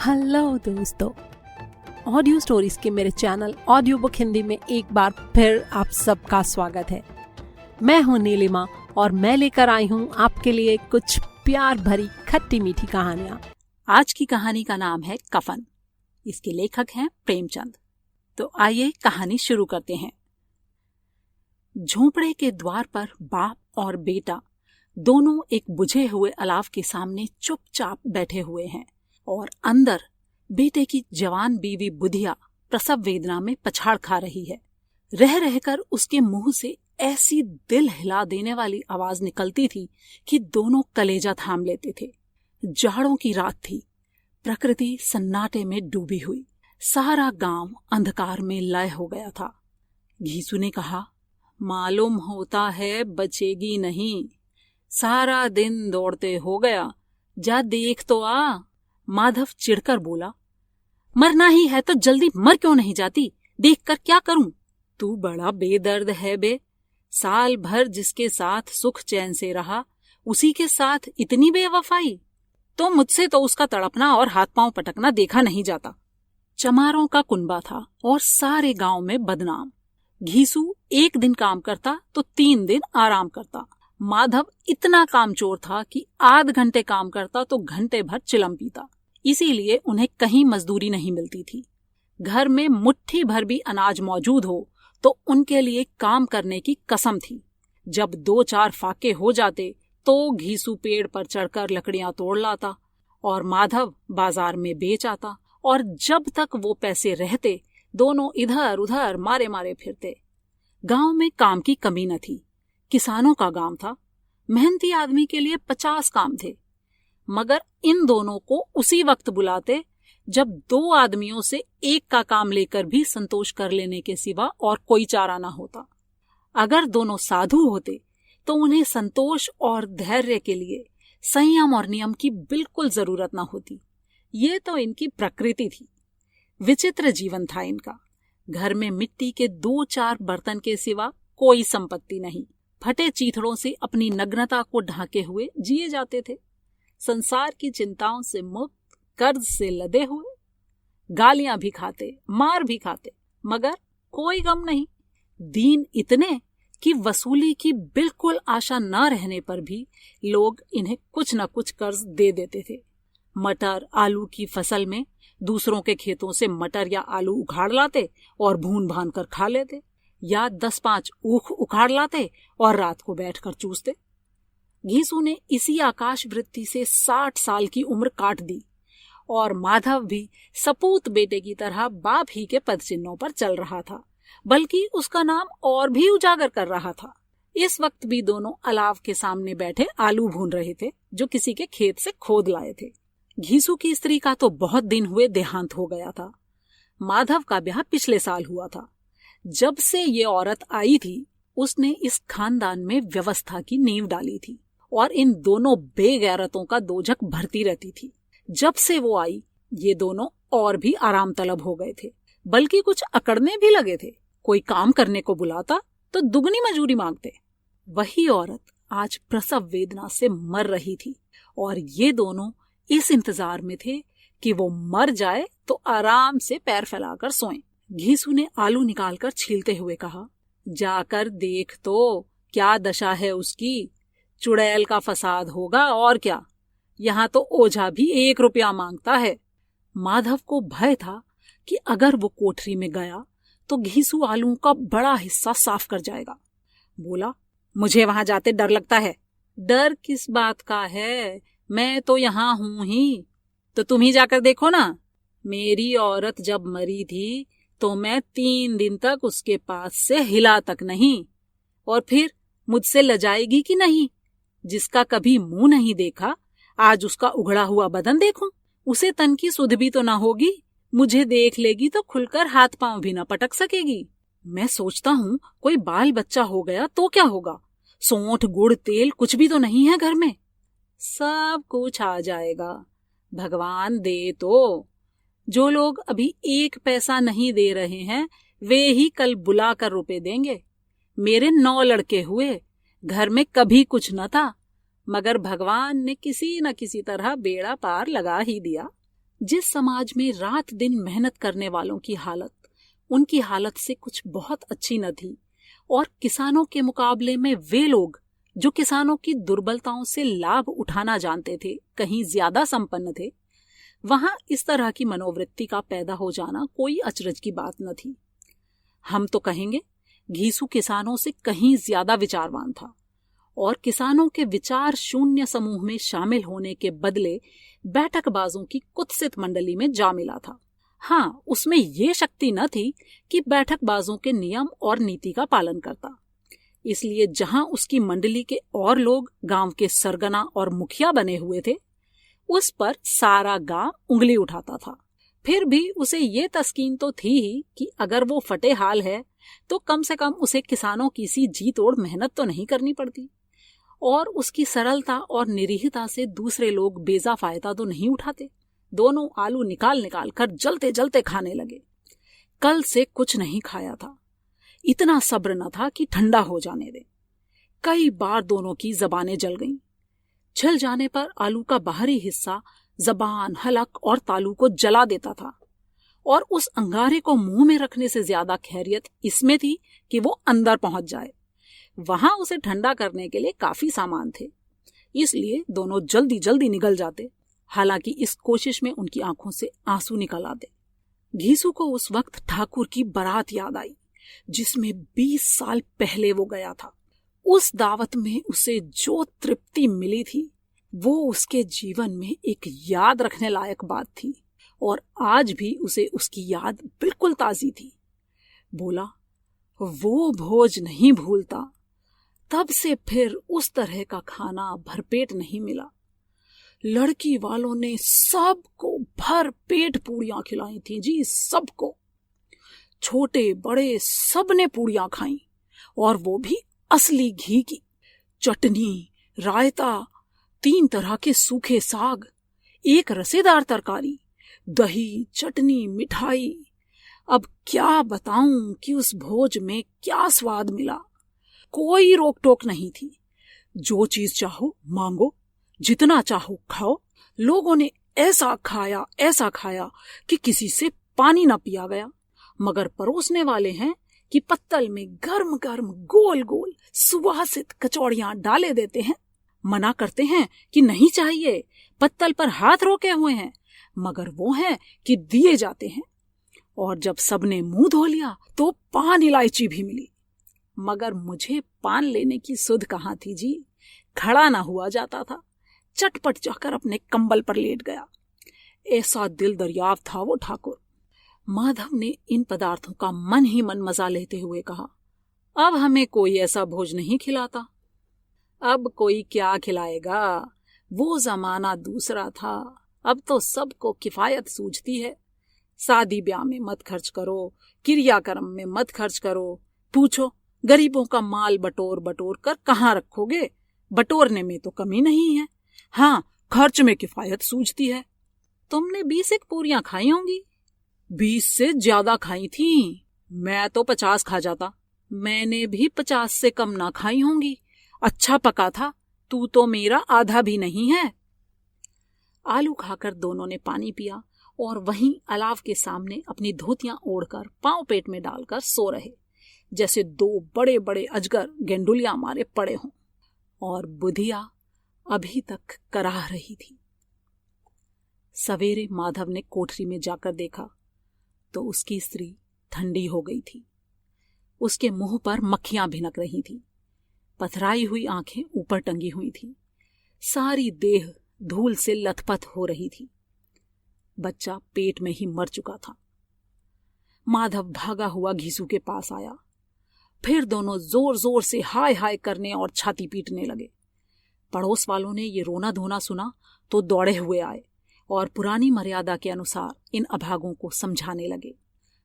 Hello दोस्तों, audio stories के मेरे चैनल ऑडियो बुक हिंदी में एक बार फिर आप सबका स्वागत है। मैं हूं नीलिमा और मैं लेकर आई हूं आपके लिए कुछ प्यार भरी खट्टी मीठी कहानियां। आज की कहानी का नाम है कफन। इसके लेखक हैं प्रेमचंद। तो आइए कहानी शुरू करते हैं। झोंपड़े के द्वार पर बाप और बेटा दोनों एक बुझे हुए अलाव के सामने चुपचाप बैठे हुए हैं और अंदर बेटे की जवान बीवी बुधिया प्रसव वेदना में पछाड़ खा रही है। रह रहकर उसके मुंह से ऐसी दिल हिला देने वाली आवाज निकलती थी कि दोनों कलेजा थाम लेते थे। जाड़ों की रात थी, प्रकृति सन्नाटे में डूबी हुई, सारा गांव अंधकार में लय हो गया था। घीसू ने कहा, मालूम होता है बचेगी नहीं, सारा दिन दौड़ते हो गया, जा देख तो आ। माधव चिढ़कर बोला, मरना ही है तो जल्दी मर क्यों नहीं जाती, देखकर क्या करूं। तू बड़ा बेदर्द है बे, साल भर जिसके साथ सुख चैन से रहा उसी के साथ इतनी बेवफाई। तो मुझसे तो उसका तड़पना और हाथ पांव पटकना देखा नहीं जाता। चमारों का कुनबा था और सारे गांव में बदनाम। घीसू एक दिन काम करता तो 3 दिन आराम करता। माधव इतना कामचोर था कि आध घंटे काम करता तो घंटे भर चिलम पीता। इसीलिए उन्हें कहीं मजदूरी नहीं मिलती थी। घर में मुट्ठी भर भी अनाज मौजूद हो तो उनके लिए काम करने की कसम थी। जब 2-4 फाके हो जाते तो घीसू पेड़ पर चढ़कर लकड़ियां तोड़ लाता और माधव बाजार में बेच आता, और जब तक वो पैसे रहते दोनों इधर उधर मारे मारे फिरते। गांव में काम की कमी न थी। किसानों का गांव था, मेहनती आदमी के लिए 50 काम थे, मगर इन दोनों को उसी वक्त बुलाते जब 2 आदमियों से एक का काम लेकर भी संतोष कर लेने के सिवा और कोई चारा ना होता। अगर दोनों साधु होते तो उन्हें संतोष और धैर्य के लिए संयम और नियम की बिल्कुल जरूरत ना होती। ये तो इनकी प्रकृति थी। विचित्र जीवन था इनका। घर में मिट्टी के 2-4 बर्तन के सिवा कोई संपत्ति नहीं। फटे चीथड़ों से अपनी नग्नता को ढाके हुए जिए जाते थे। संसार की चिंताओं से मुक्त, कर्ज से लदे हुए, गालियां भी खाते, मार भी खाते, मगर कोई गम नहीं। दीन इतने कि वसूली की बिल्कुल आशा न रहने पर भी लोग इन्हें कुछ न कुछ कर्ज दे देते थे। मटर आलू की फसल में दूसरों के खेतों से मटर या आलू उखाड़ लाते और भून भान कर खा लेते, या 10-5 ऊख उखाड़ लाते और रात को बैठकर चूसते। घीसू ने इसी आकाश वृत्ति से 60 साल की उम्र काट दी और माधव भी सपूत बेटे की तरह बाप ही के पदचिन्हों पर चल रहा था, बल्कि उसका नाम और भी उजागर कर रहा था। इस वक्त भी दोनों अलाव के सामने बैठे आलू भून रहे थे जो किसी के खेत से खोद लाए थे। घीसू की स्त्री का तो बहुत दिन हुए देहांत हो गया था। माधव का ब्याह पिछले साल हुआ था। जब से ये औरत आई थी उसने इस खानदान में व्यवस्था की नींव डाली थी और इन दोनों बेगैरतों का दोजक भरती रहती थी। जब से वो आई ये दोनों और भी आराम तलब हो गए थे, बल्कि कुछ अकड़ने भी लगे थे। कोई काम करने को बुलाता तो दुगनी मजूरी मांगते। वही औरत आज प्रसव वेदना से मर रही थी और ये दोनों इस इंतजार में थे कि वो मर जाए तो आराम से पैर फैलाकर सोएं। घीसू ने आलू निकालकर छीलते हुए कहा, जाकर देख तो क्या दशा है उसकी। चुड़ैल का फसाद होगा और क्या। यहाँ तो ओझा भी 1 रुपया मांगता है। माधव को भय था कि अगर वो कोठरी में गया तो घीसू आलू का बड़ा हिस्सा साफ कर जाएगा। बोला, मुझे वहां जाते डर लगता है। डर किस बात का है, मैं तो यहाँ हूं ही। तो तुम ही जाकर देखो ना। मेरी औरत जब मरी थी तो मैं 3 दिन तक उसके पास से हिला तक नहीं। और फिर मुझसे लजाएगी कि नहीं। जिसका कभी मुंह नहीं देखा आज उसका उघड़ा हुआ बदन देखूं। उसे तन की सुध भी तो ना होगी। मुझे देख लेगी तो खुलकर हाथ पांव भी ना पटक सकेगी। मैं सोचता हूँ कोई बाल बच्चा हो गया तो क्या होगा। सोंठ गुड़ तेल कुछ भी तो नहीं है घर में। सब कुछ आ जाएगा, भगवान दे तो। जो लोग अभी 1 पैसा नहीं दे रहे हैं वे ही कल बुलाकर रुपए देंगे। मेरे 9 लड़के हुए, घर में कभी कुछ न था, मगर भगवान ने किसी न किसी तरह बेड़ा पार लगा ही दिया। जिस समाज में रात दिन मेहनत करने वालों की हालत उनकी हालत से कुछ बहुत अच्छी न थी, और किसानों के मुकाबले में वे लोग जो किसानों की दुर्बलताओं से लाभ उठाना जानते थे कहीं ज्यादा संपन्न थे, वहां इस तरह की मनोवृत्ति का पैदा हो जाना कोई अचरज की बात न थी। हम तो कहेंगे घीसू किसानों से कहीं ज्यादा विचारवान था, और किसानों के विचार शून्य समूह में शामिल होने के बदले बैठकबाजों की कुत्सित मंडली में जा मिला था। हाँ, उसमें ये शक्ति न थी कि बैठकबाजों के नियम और नीति का पालन करता। इसलिए जहां उसकी मंडली के और लोग गांव के सरगना और मुखिया बने हुए थे, उस पर सारा गांव उंगली उठाता था। फिर भी उसे ये तस्कीन तो थी ही कि अगर वो फटे हाल है तो कम से कम उसे किसानों की सी जी तोड़ मेहनत तो नहीं करनी पड़ती, और उसकी सरलता और निरीहता से दूसरे लोग बेजा फायदा तो नहीं उठाते। दोनों आलू निकाल निकाल कर जलते जलते खाने लगे। कल से कुछ नहीं खाया था, इतना सब्र न था कि ठंडा हो जाने दे। कई बार दोनों की जबानें जल गईं। छिल जाने पर आलू का बाहरी हिस्सा जबान, हलक और तालू को जला देता था, और उस अंगारे को मुंह में रखने से ज्यादा खैरियत इसमें थी कि वो अंदर पहुंच जाए। वहां उसे ठंडा करने के लिए काफी सामान थे, इसलिए दोनों जल्दी जल्दी निकल जाते। हालांकि इस कोशिश में उनकी आंखों से आंसू निकल आते। घीसू को उस वक्त ठाकुर की बारात याद आई जिसमें 20 साल पहले वो गया था। उस दावत में उसे जो तृप्ति मिली थी वो उसके जीवन में एक याद रखने लायक बात थी, और आज भी उसे उसकी याद बिल्कुल ताजी थी। बोला, वो भोज नहीं भूलता। तब से फिर उस तरह का खाना भरपेट नहीं मिला। लड़की वालों ने सबको भर पेट पूड़ियां खिलाई थी जी, सबको। छोटे बड़े सबने पूड़ियां खाई, और वो भी असली घी की। चटनी, रायता, 3 तरह के सूखे साग, एक रसेदार तरकारी, दही, चटनी, मिठाई। अब क्या बताऊं कि उस भोज में क्या स्वाद मिला। कोई रोक टोक नहीं थी। जो चीज चाहो मांगो, जितना चाहो खाओ। लोगों ने ऐसा खाया कि किसी से पानी ना पिया गया। मगर परोसने वाले हैं कि पत्तल में गर्म गर्म गोल गोल सुवासित कचौड़ियां डाले देते हैं। मना करते हैं कि नहीं चाहिए, पत्तल पर हाथ रोके हुए हैं, मगर वो है कि दिए जाते हैं। और जब सबने मुंह धो लिया तो पान इलायची भी मिली। मगर मुझे पान लेने की सुध कहाँ थी जी। खड़ा ना हुआ जाता था। चटपट जाकर अपने कंबल पर लेट गया। ऐसा दिल दरियाव था वो ठाकुर। माधव ने इन पदार्थों का मन ही मन मजा लेते हुए कहा, अब हमें कोई ऐसा भोज नहीं खिलाता। अब कोई क्या खिलाएगा, वो जमाना दूसरा था। अब तो सबको किफायत सूझती है। शादी ब्याह में मत खर्च करो, क्रियाक्रम में मत खर्च करो। पूछो, गरीबों का माल बटोर बटोर कर कहाँ रखोगे? बटोरने में तो कमी नहीं है, हाँ खर्च में किफायत सूझती है। तुमने 20 पूरियां खाई होंगी। 20 से ज्यादा खाई थी। मैं तो 50 खा जाता। मैंने भी 50 से कम ना खाई होंगी। अच्छा पका था। तू तो मेरा आधा भी नहीं है। आलू खाकर दोनों ने पानी पिया और वहीं अलाव के सामने अपनी धोतियां ओढ़कर पांव पेट में डालकर सो रहे, जैसे 2 बड़े बड़े अजगर गेंडुलियां मारे पड़े हों। और बुधिया अभी तक कराह रही थी। सवेरे माधव ने कोठरी में जाकर देखा तो उसकी स्त्री ठंडी हो गई थी। उसके मुंह पर मक्खियां भिनक रही थी। पथराई हुई आंखें ऊपर टंगी हुई थी। सारी देह धूल से लथपथ हो रही थी। बच्चा पेट में ही मर चुका था। माधव भागा हुआ घीसू के पास आया। फिर दोनों जोर जोर से हाय हाय करने और छाती पीटने लगे। पड़ोस वालों ने ये रोना धोना सुना तो दौड़े हुए आए और पुरानी मर्यादा के अनुसार इन अभागों को समझाने लगे।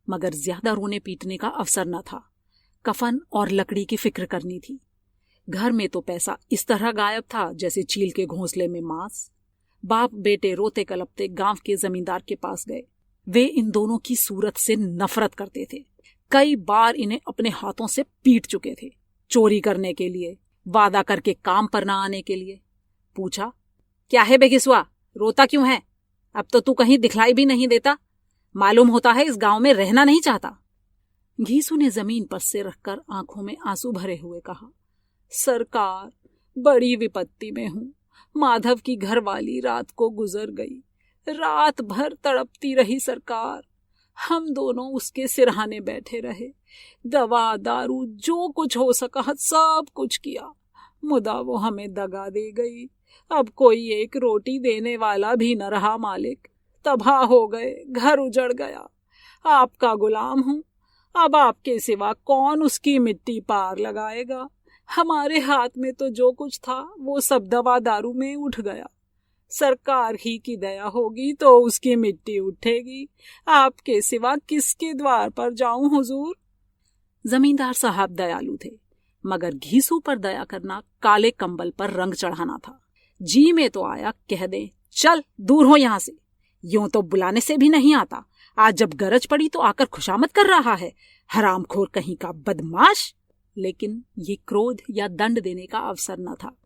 मगर ज्यादा रोने पीटने का अवसर न था। कफन और लकड़ी की फिक्र करनी थी। घर में तो पैसा इस तरह गायब था जैसे चील के घोंसले में मांस। बाप बेटे रोते कलपते गांव के जमींदार के पास गए। वे इन दोनों की सूरत से नफरत करते थे। कई बार इन्हें अपने हाथों से पीट चुके थे। चोरी करने के लिए, वादा करके काम पर न आने के लिए। पूछा, क्या है बेगिसुआ, रोता क्यों है? अब तो तू कहीं दिखलाई भी नहीं देता, मालूम होता है इस गांव में रहना नहीं चाहता। घीसू ने जमीन पर सिर रखकर आंखों में आंसू भरे हुए कहा, सरकार, बड़ी विपत्ति में हूं। माधव की घरवाली रात को गुजर गई। रात भर तड़पती रही सरकार। हम दोनों उसके सिरहाने बैठे रहे। दवा दारू जो कुछ हो सका सब कुछ किया, मुदा वो हमें दगा दे गई। अब कोई एक रोटी देने वाला भी न रहा मालिक। तबाह हो गए, घर उजड़ गया। आपका गुलाम हूं, अब आपके सिवा कौन उसकी मिट्टी पार लगाएगा। हमारे हाथ में तो जो कुछ था वो सब दवा दारू में उठ गया। सरकार ही की दया होगी तो उसकी मिट्टी उठेगी। आपके सिवा किसके द्वार पर जाऊं हुजूर। जमींदार साहब दयालु थे, मगर घीसू पर दया करना काले कंबल पर रंग चढ़ाना था। जी में तो आया कह दे, चल दूर हो यहां से। यूं तो बुलाने से भी नहीं आता, आज जब गरज पड़ी तो आकर खुशामद कर रहा है, हरामखोर कहीं का बदमाश। लेकिन ये क्रोध या दंड देने का अवसर न था।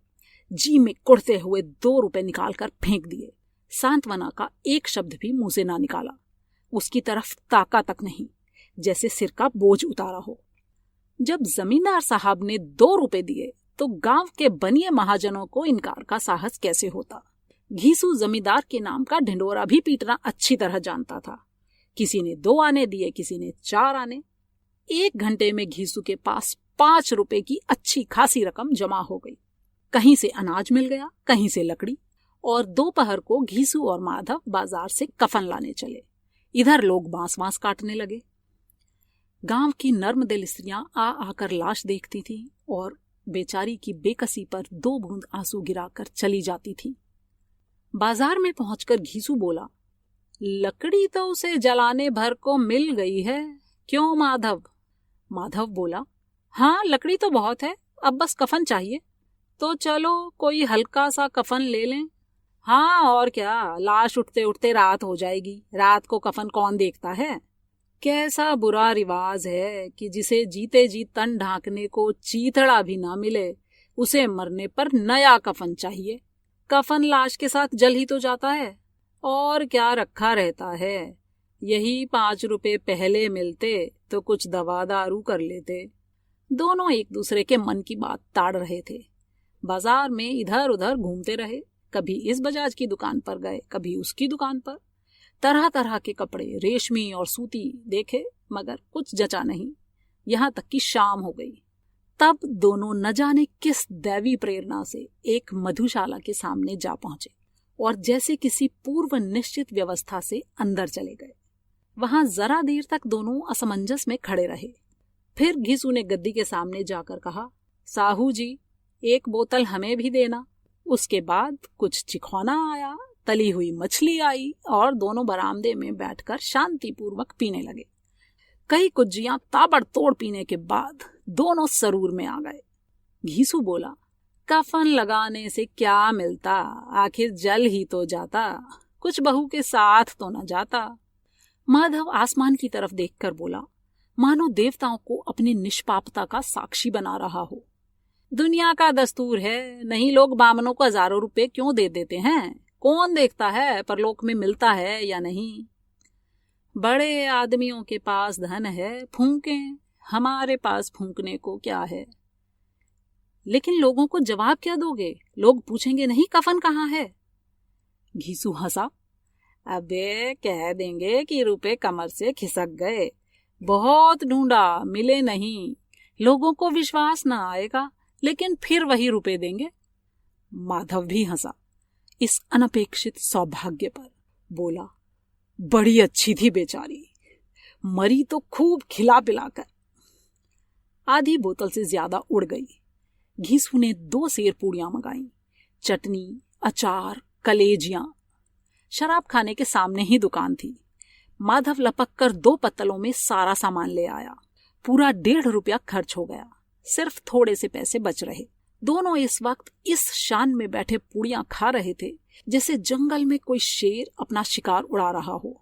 जी में कुड़ते हुए 2 रुपए निकालकर फेंक दिए। सांत्वना का एक शब्द भी मुंह से ना निकाला। उसकी तरफ ताका तक नहीं, जैसे सिर का बोझ उतारा हो। जब जमींदार साहब ने 2 रुपए दिए तो गांव के बनिए महाजनों को इनकार का साहस कैसे होता। घीसू जमींदार के नाम का ढिंडोरा भी पीटना अच्छी तरह जानता था। किसी ने 2 आने दिए, किसी ने 4 आने। 1 घंटे में घीसू के पास 5 रुपए की अच्छी खासी रकम जमा हो गई। कहीं से अनाज मिल गया, कहीं से लकड़ी, और दोपहर को घीसू और माधव बाजार से कफन लाने चले। इधर लोग बांस बांस काटने लगे। गांव की नर्म दिल स्त्रियां आ आकर लाश देखती थीं और बेचारी की बेकसी पर 2 बूंद आंसू गिराकर चली जाती थी। बाजार में पहुंचकर घीसू बोला, लकड़ी तो उसे जलाने भर को मिल गई है, क्यों माधव? माधव बोला, हाँ लकड़ी तो बहुत है, अब बस कफन चाहिए। तो चलो कोई हल्का सा कफन ले लें। हाँ और क्या, लाश उठते उठते रात हो जाएगी, रात को कफन कौन देखता है। कैसा बुरा रिवाज है कि जिसे जीते जी तन ढांकने को चीथड़ा भी ना मिले, उसे मरने पर नया कफन चाहिए। कफन लाश के साथ जल ही तो जाता है, और क्या रखा रहता है। यही 5 रुपए पहले मिलते तो कुछ दवा दारू कर लेते। दोनों एक दूसरे के मन की बात ताड़ रहे थे। बाजार में इधर उधर घूमते रहे, कभी इस बजाज की दुकान पर गए, कभी उसकी दुकान पर। तरह तरह के कपड़े, रेशमी और सूती देखे, मगर कुछ जचा नहीं। यहां तक कि शाम हो गई। तब दोनों न जाने किस दैवी प्रेरणा से एक मधुशाला के सामने जा पहुंचे और जैसे किसी पूर्व निश्चित व्यवस्था से अंदर चले गए। वहां जरा देर तक दोनों असमंजस में खड़े रहे। फिर घीसू ने गद्दी के सामने जाकर कहा, साहू जी, 1 बोतल हमें भी देना। उसके बाद कुछ चिखौना आया, तली हुई मछली आई, और दोनों बरामदे में बैठकर शांतिपूर्वक पीने लगे। कई कुज्जियां ताबड़तोड़ पीने के बाद दोनों सरूर में आ गए। घीसू बोला, कफन लगाने से क्या मिलता, आखिर जल ही तो जाता, कुछ बहू के साथ तो न जाता। माधव आसमान की तरफ देखकर बोला, मानो देवताओं को अपनी निष्पापता का साक्षी बना रहा हो। दुनिया का दस्तूर है, नहीं लोग बामनों को हजारों रुपए क्यों दे देते हैं, कौन देखता है परलोक में मिलता है या नहीं। बड़े आदमियों के पास धन है, फूंकें, हमारे पास फूंकने को क्या है। लेकिन लोगों को जवाब क्या दोगे, लोग पूछेंगे नहीं कफन कहाँ है। घीसू हंसा, अबे कह देंगे कि रुपए कमर से खिसक गए, बहुत ढूंढा मिले नहीं। लोगों को विश्वास ना आएगा, लेकिन फिर वही रुपए देंगे। माधव भी हंसा इस अनपेक्षित सौभाग्य पर, बोला, बड़ी अच्छी थी बेचारी, मरी तो खूब खिला पिलाकर। आधी बोतल से ज्यादा उड़ गई। घीसू ने 2 सेर पूड़ियां मंगाई, चटनी, अचार, कलेजियां। शराब खाने के सामने ही दुकान थी। माधव लपक कर 2 पत्तलों में सारा सामान ले आया। पूरा 1.5 रुपया खर्च हो गया, सिर्फ थोड़े से पैसे बच रहे। दोनों इस वक्त इस शान में बैठे पूड़ियां खा रहे थे जैसे जंगल में कोई शेर अपना शिकार उड़ा रहा हो।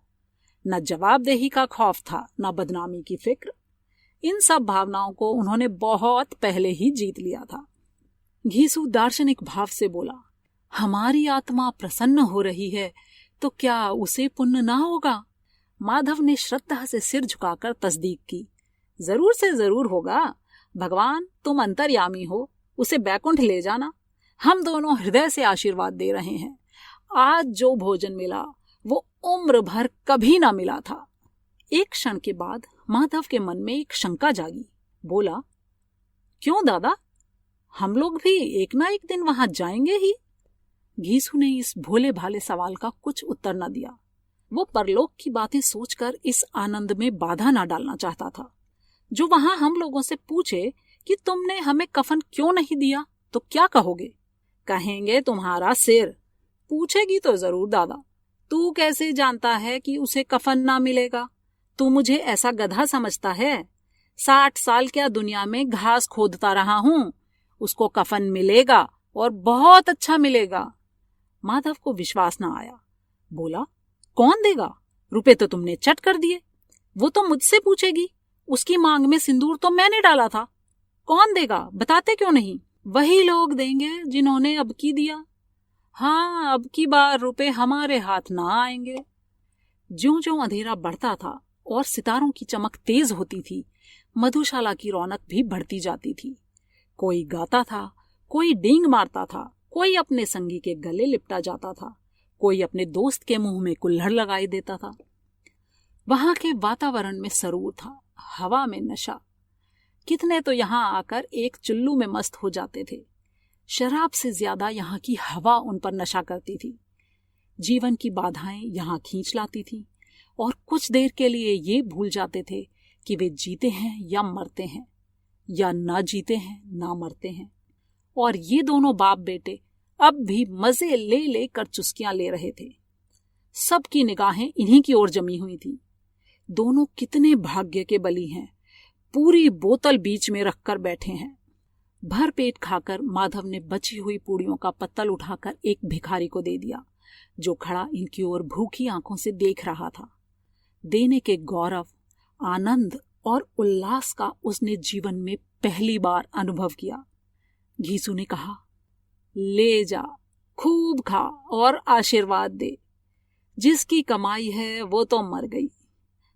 न जवाबदेही का खौफ था, न बदनामी की फिक्र। इन सब भावनाओं को उन्होंने बहुत पहले ही जीत लिया था। घीसू दार्शनिक भाव से बोला, हमारी आत्मा प्रसन्न हो रही है तो क्या उसे पुण्य ना होगा? माधव ने श्रद्धा से सिर झुकाकर तस्दीक की। जरूर से जरूर होगा। भगवान, तुम अंतर्यामी हो, उसे बैकुंठ ले जाना। हम दोनों हृदय से आशीर्वाद दे रहे हैं। आज जो भोजन मिला वो उम्र भर कभी ना मिला था। एक क्षण के बाद माधव के मन में एक शंका जागी। बोला, क्यों दादा, हम लोग भी एक ना एक दिन वहां जाएंगे ही। घीसू ने इस भोले भाले सवाल का कुछ उत्तर न दिया। वो परलोक की बातें सोचकर इस आनंद में बाधा ना डालना चाहता था। जो वहां हम लोगों से पूछे कि तुमने हमें कफन क्यों नहीं दिया, तो क्या कहोगे? कहेंगे तुम्हारा सिर। पूछेगी तो जरूर दादा। तू कैसे जानता है कि उसे कफन ना मिलेगा? तू मुझे ऐसा गधा समझता है? 60 साल क्या दुनिया में घास खोदता रहा हूं। उसको कफन मिलेगा और बहुत अच्छा मिलेगा। माधव को विश्वास ना आया। बोला, कौन देगा? रुपए तो तुमने चट कर दिए। वो तो मुझसे पूछेगी। उसकी मांग में सिंदूर तो मैंने डाला था। कौन देगा, बताते क्यों नहीं? वही लोग देंगे जिन्होंने अब की दिया। हाँ, अब की बार रुपए हमारे हाथ ना आएंगे। ज्यों ज्यों अंधेरा बढ़ता था और सितारों की चमक तेज होती थी, मधुशाला की रौनक भी बढ़ती जाती थी। कोई गाता था, कोई डींग मारता था, कोई अपने संगी के गले लिपटा जाता था, कोई अपने दोस्त के मुंह में कुल्हड़ लगाई देता था। वहां के वातावरण में सरूर था, हवा में नशा। कितने तो यहां आकर एक चुल्लू में मस्त हो जाते थे। शराब से ज्यादा यहाँ की हवा उन पर नशा करती थी। जीवन की बाधाएं यहाँ खींच लाती थी और कुछ देर के लिए ये भूल जाते थे कि वे जीते हैं या मरते हैं, या ना जीते हैं ना मरते हैं। और ये दोनों बाप बेटे अब भी मजे ले ले कर चुस्कियां ले रहे थे। सबकी निगाहें इन्हीं की ओर जमी हुई थी। दोनों कितने भाग्य के बली हैं, पूरी बोतल बीच में रखकर बैठे हैं। भर पेट खाकर माधव ने बची हुई पूड़ियों का पत्तल उठाकर एक भिखारी को दे दिया, जो खड़ा इनकी ओर भूखी आंखों से देख रहा था। देने के गौरव, आनंद और उल्लास का उसने जीवन में पहली बार अनुभव किया। घीसू ने कहा, ले जा, खूब खा और आशीर्वाद दे। जिसकी कमाई है वो तो मर गई,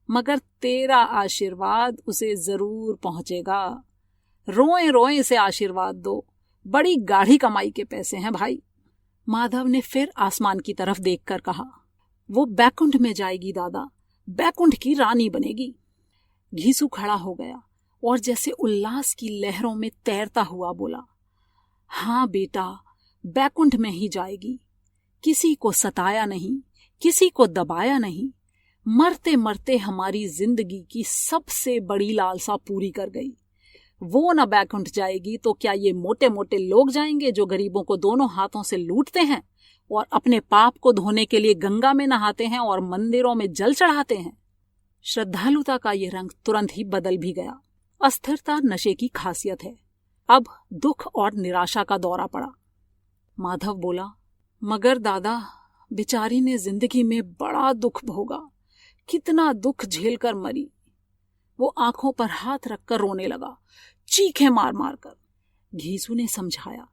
मगर तेरा आशीर्वाद उसे जरूर पहुंचेगा। रोए रोए से आशीर्वाद दो। बड़ी गाढ़ी कमाई के पैसे हैं भाई। माधव ने फिर आसमान की तरफ देखकर कहा, वो बैकुंठ में जाएगी दादा, बैकुंठ की रानी बनेगी। घीसू खड़ा हो गया और जैसे उल्लास की लहरों में तैरता हुआ बोला, हाँ बेटा, बैकुंठ में ही जाएगी। किसी को सताया नहीं, किसी को दबाया नहीं। मरते मरते हमारी जिंदगी की सबसे बड़ी लालसा पूरी कर गई। वो न बैकुंठ जाएगी तो क्या ये मोटे मोटे लोग जाएंगे जो गरीबों को दोनों हाथों से लूटते हैं और अपने पाप को धोने के लिए गंगा में नहाते हैं और मंदिरों में जल चढ़ाते हैं? श्रद्धालुता का ये रंग तुरंत ही बदल भी गया। अस्थिरता नशे की खासियत है। अब दुख और निराशा का दौरा पड़ा। माधव बोला, मगर दादा, बेचारी ने जिंदगी में बड़ा दुख भोगा, कितना दुख झेलकर मरी। वो आंखों पर हाथ रखकर रोने लगा, चीखें मार मार कर। घीसू ने समझाया,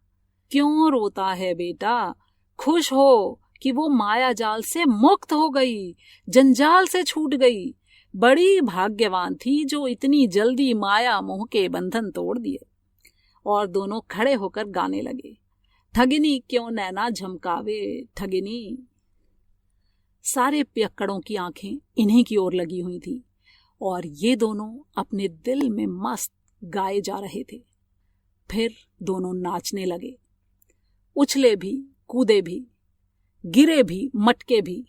क्यों रोता है बेटा? खुश हो कि वो माया जाल से मुक्त हो गई, जंजाल से छूट गई। बड़ी भाग्यवान थी जो इतनी जल्दी माया मोह के बंधन तोड़ दिए। और दोनों खड़े होकर गाने लगे, ठगिनी क्यों नैना झमकावे ठगिनी। सारे पियक्कड़ों की आंखें इन्हीं की ओर लगी हुई थी और ये दोनों अपने दिल में मस्त गाए जा रहे थे। फिर दोनों नाचने लगे, उछले भी, कूदे भी, गिरे भी, मटके भी,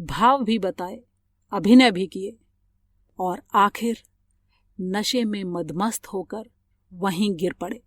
भाव भी बताए, अभिनय भी किए और आखिर नशे में मदमस्त होकर वहीं गिर पड़े।